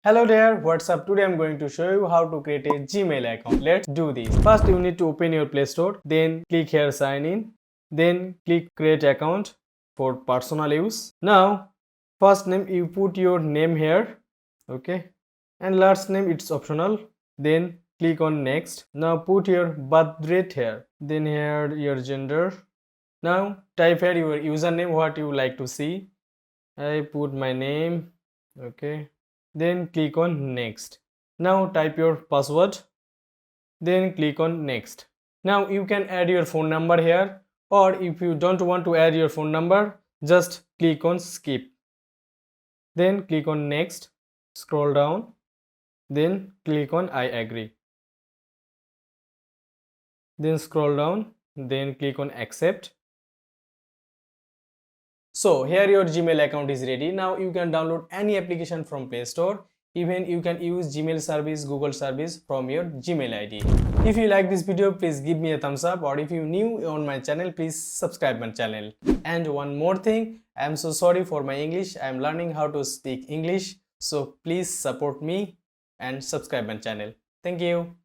Hello there, what's up? Today I'm going to show you how to create a Gmail account. Let's do this. First you need to open your Play Store, then click here sign in, then click create account for personal use. Now first name you put your name here, okay, and last name it's optional. Then click on next. Now put your birth date here, then here your gender. Now type here your username, what you like to see. I put my name, okay, then click on next. Now type your password, then click on next. Now you can add your phone number here, or if you don't want to add your phone number, just click on skip, then click on next, scroll down, then click on I agree, then scroll down, then click on accept. So here your Gmail account is ready. Now you can download any application from Play Store. Even you can use Gmail service, Google service from your Gmail ID. If you like this video, please give me a thumbs up, or if you new on my channel, please subscribe my channel. And one more thing, I am so sorry for my English. I am learning how to speak English. So please support me and subscribe my channel. Thank you.